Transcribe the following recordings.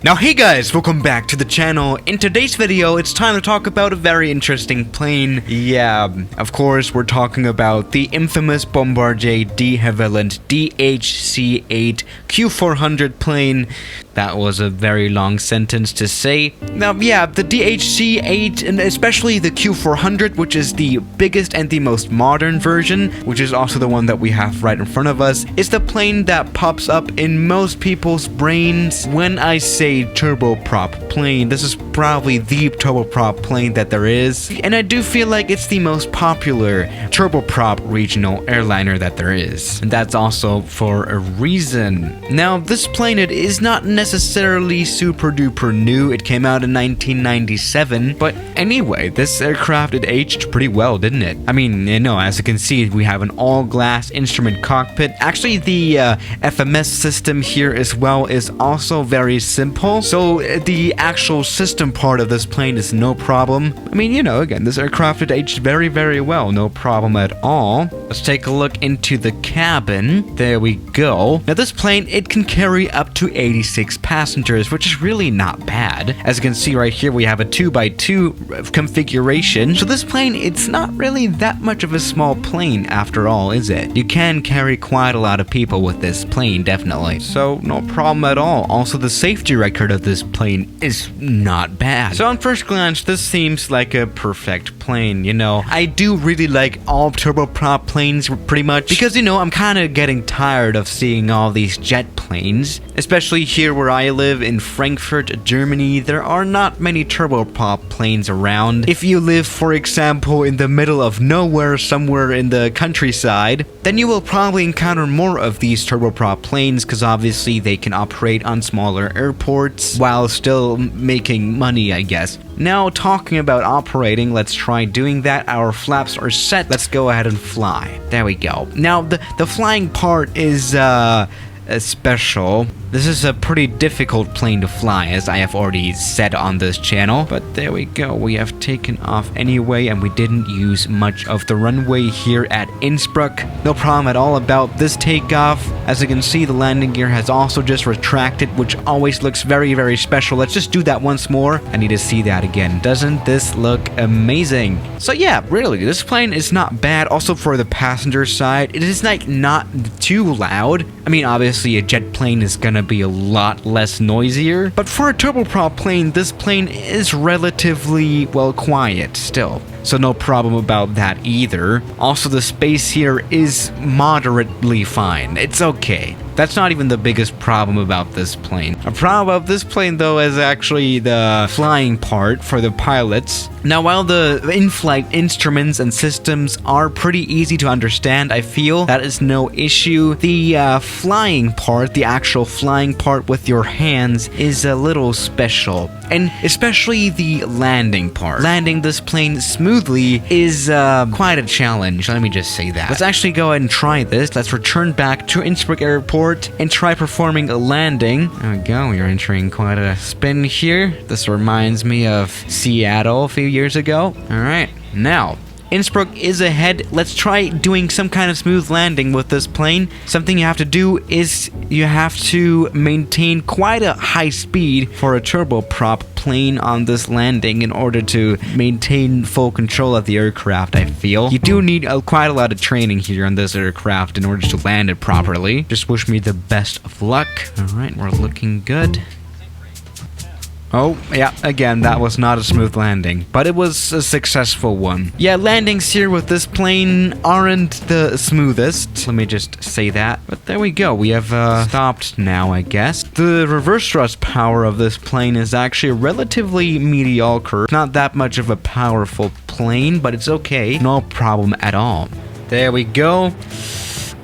Now hey guys, welcome back to the channel. In today's video, it's time to talk about a very interesting plane. Yeah, of course, we're talking about the infamous Bombardier de Havilland DHC-8 q400 plane. That was a very long sentence to say. Now yeah, the DHC-8 and especially the q400, which is the biggest and the most modern version, which is also the one that we have right in front of us, is the plane that pops up in most people's brains when I say turboprop plane. This is probably the turboprop plane that there is, and I do feel like it's the most popular turboprop regional airliner that there is, and that's also for a reason. Now this plane, it is not necessarily super duper new. It came out in 1997, but anyway, this aircraft, it aged pretty well, didn't it? I mean, you know, as you can see, we have an all glass instrument cockpit. Actually, the FMS system here as well is also very simple. So the actual system part of this plane is no problem. I mean, you know, again, this aircraft, it aged very well, no problem at all. Let's take a look into the cabin. There we go. Now this plane, it can carry up to 86 passengers, which is really not bad. As you can see right here, we have a 2x2 configuration. So this plane, it's not really that much of a small plane after all, is it? You can carry quite a lot of people with this plane, definitely. So no problem at all. Also, the safety record of this plane is not bad. So on first glance, this seems like a perfect plane, you know. I do really like all turboprop planes pretty much because, you know, I'm kind of getting tired of seeing all these jet planes, especially here where I live in Frankfurt, Germany. There are not many turboprop planes around. If you live, for example, in the middle of nowhere, somewhere in the countryside, then you will probably encounter more of these turboprop planes because obviously they can operate on smaller airports while still making money, I guess. Now, talking about operating, let's try doing that. Our flaps are set. Let's go ahead and fly. There we go. Now, the flying part is special. This is a pretty difficult plane to fly, as I have already said on this channel. But there we go. We have taken off anyway, and we didn't use much of the runway here at Innsbruck. No problem at all about this takeoff. As you can see, the landing gear has also just retracted, which always looks very special. Let's just do that once more. I need to see that again. Doesn't this look amazing? So yeah, really, this plane is not bad. Also for the passenger side, it is like not too loud. I mean, obviously a jet plane is gonna be a lot less noisier, but for a turboprop plane, this plane is relatively, well, quiet still. So no problem about that either. Also, the space here is moderately fine. It's okay. That's not even the biggest problem about this plane. A problem about this plane, though, is actually the flying part for the pilots. Now, while the in-flight instruments and systems are pretty easy to understand, I feel that is no issue. The flying part, the actual flying part with your hands, is a little special. And especially the landing part. Landing this plane smoothly is quite a challenge, let me just say that. Let's actually go ahead and try this. Let's return back to Innsbruck Airport and try performing a landing. There we go, we're entering quite a spin here. This reminds me of Seattle a few years ago. Alright, now Innsbruck is ahead. Let's try doing some kind of smooth landing with this plane. Something you have to do is you have to maintain quite a high speed for a turboprop plane on this landing in order to maintain full control of the aircraft, I feel. You do need quite a lot of training here on this aircraft in order to land it properly. Just wish me the best of luck. Alright, we're looking good. Oh, yeah, again, that was not a smooth landing, but it was a successful one. Yeah, landings here with this plane aren't the smoothest, let me just say that. But there we go, we have stopped now, I guess. The reverse thrust power of this plane is actually relatively mediocre. Not that much of a powerful plane, but it's okay. No problem at all. There we go.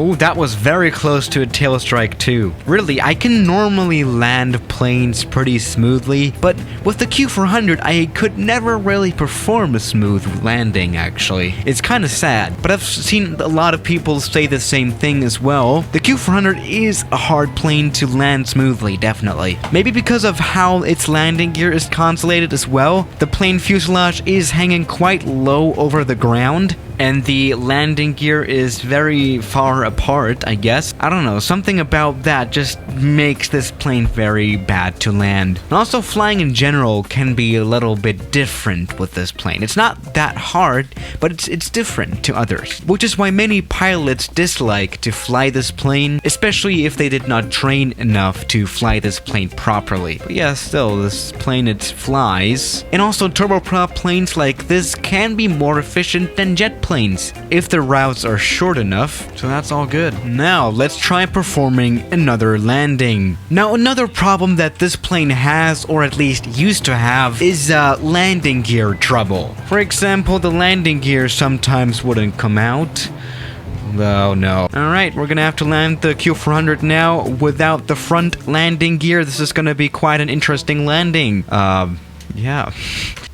Oh, that was very close to a tail strike too. Really, I can normally land planes pretty smoothly, but with the q400, I could never really perform a smooth landing, actually. It's kind of sad, but I've seen a lot of people say the same thing as well. The q400 is a hard plane to land smoothly, definitely. Maybe because of how its landing gear is consolated as well. The plane fuselage is hanging quite low over the ground, and the landing gear is very far apart, I guess. I don't know, something about that just makes this plane very bad to land. And also flying in general can be a little bit different with this plane. It's not that hard, but it's different to others, which is why many pilots dislike to fly this plane, especially if they did not train enough to fly this plane properly. But yeah, still, this plane, it flies. And also turboprop planes like this can be more efficient than jet planes if the routes are short enough, so that's all good. Now let's try performing another landing. Now another problem that this plane has, or at least used to have, is landing gear trouble. For example, the landing gear sometimes wouldn't come out. Oh no. Alright, we're gonna have to land the Q400 now without the front landing gear. This is gonna be quite an interesting landing. Yeah.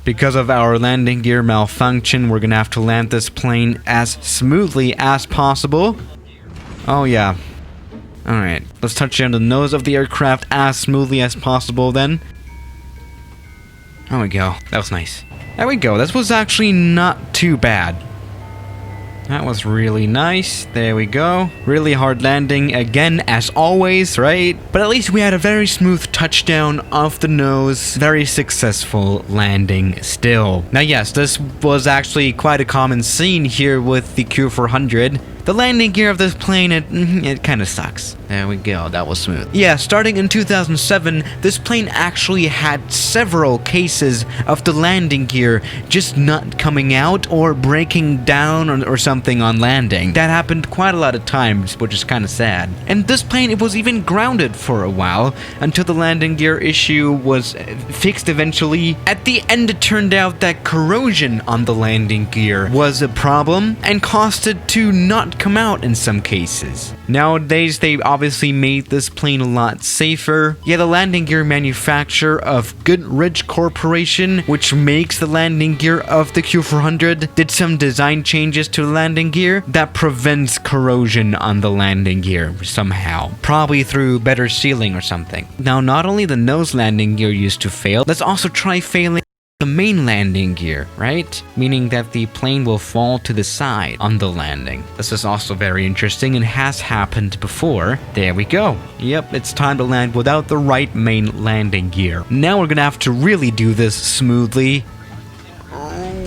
Because of our landing gear malfunction, we're gonna have to land this plane as smoothly as possible. Oh yeah. Alright, let's touch down the nose of the aircraft as smoothly as possible then. There we go. That was nice. There we go. This was actually not too bad. That was really nice. There we go. Really hard landing again, as always, right? But at least we had a very smooth touchdown off the nose. Very successful landing still. Now yes, this was actually quite a common scene here with the Q400. The landing gear of this plane, it kind of sucks. There we go, that was smooth. Yeah, starting in 2007, this plane actually had several cases of the landing gear just not coming out or breaking down or something on landing. That happened quite a lot of times, which is kind of sad. And this plane, it was even grounded for a while until the landing gear issue was fixed eventually. At the end, it turned out that corrosion on the landing gear was a problem and caused it to not come out in some cases. Nowadays, they obviously made this plane a lot safer. Yeah, the landing gear manufacturer of Goodrich Corporation, which makes the landing gear of the Q400, did some design changes to the landing gear that prevents corrosion on the landing gear somehow. Probably through better sealing or something. Now, not only the nose landing gear used to fail, let's also try failing the main landing gear, right? Meaning that the plane will fall to the side on the landing. This is also very interesting and has happened before. There we go. Yep, it's time to land without the right main landing gear. Now we're gonna have to really do this smoothly.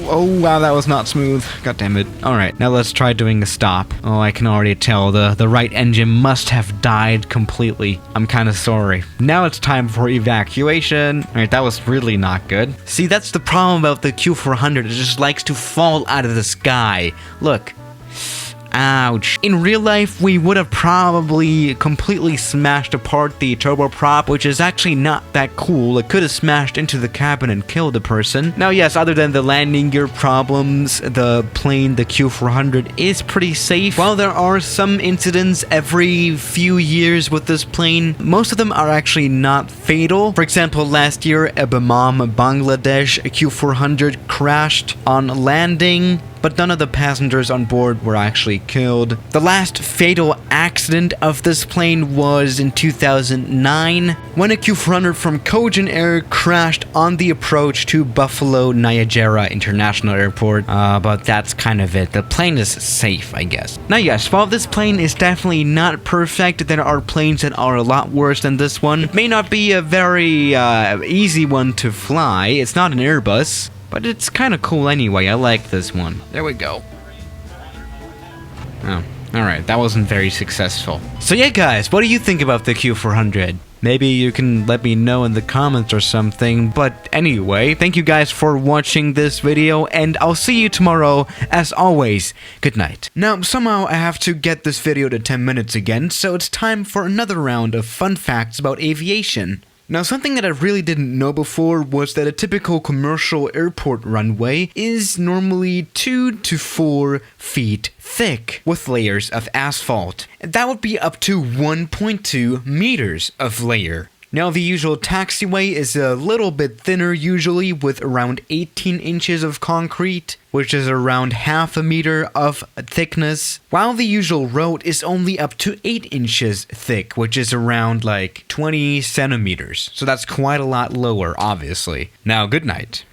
Oh wow, that was not smooth. God damn it. Alright, now let's try doing a stop. Oh, I can already tell the right engine must have died completely. I'm kind of sorry. Now it's time for evacuation. Alright, that was really not good. See, that's the problem about the Q400. It just likes to fall out of the sky. Look. Ouch. In real life, we would have probably completely smashed apart the turboprop, which is actually not that cool. It could have smashed into the cabin and killed a person. Now, yes, other than the landing gear problems, the plane, the Q400, is pretty safe. While there are some incidents every few years with this plane, most of them are actually not fatal. For example, last year, a Bamam, Bangladesh Q400 crashed on landing, but none of the passengers on board were actually killed. The last fatal accident of this plane was in 2009, when a Q400 from Cogent Air crashed on the approach to Buffalo Niagara International Airport. But that's kind of it. The plane is safe, I guess. Now yes, while this plane is definitely not perfect, there are planes that are a lot worse than this one. It may not be a very easy one to fly. It's not an Airbus, but it's kind of cool anyway. I like this one. There we go. Oh, alright. That wasn't very successful. So yeah, guys, what do you think about the Q400? Maybe you can let me know in the comments or something. But anyway, thank you guys for watching this video, and I'll see you tomorrow. As always, good night. Now, somehow I have to get this video to 10 minutes again, so it's time for another round of fun facts about aviation. Now, something that I really didn't know before was that a typical commercial airport runway is normally 2 to 4 feet thick with layers of asphalt. And that would be up to 1.2 meters of layer. Now, the usual taxiway is a little bit thinner usually, with around 18 inches of concrete, which is around half a meter of thickness, while the usual road is only up to 8 inches thick, which is around like 20 centimeters. So that's quite a lot lower, obviously. Now, good night.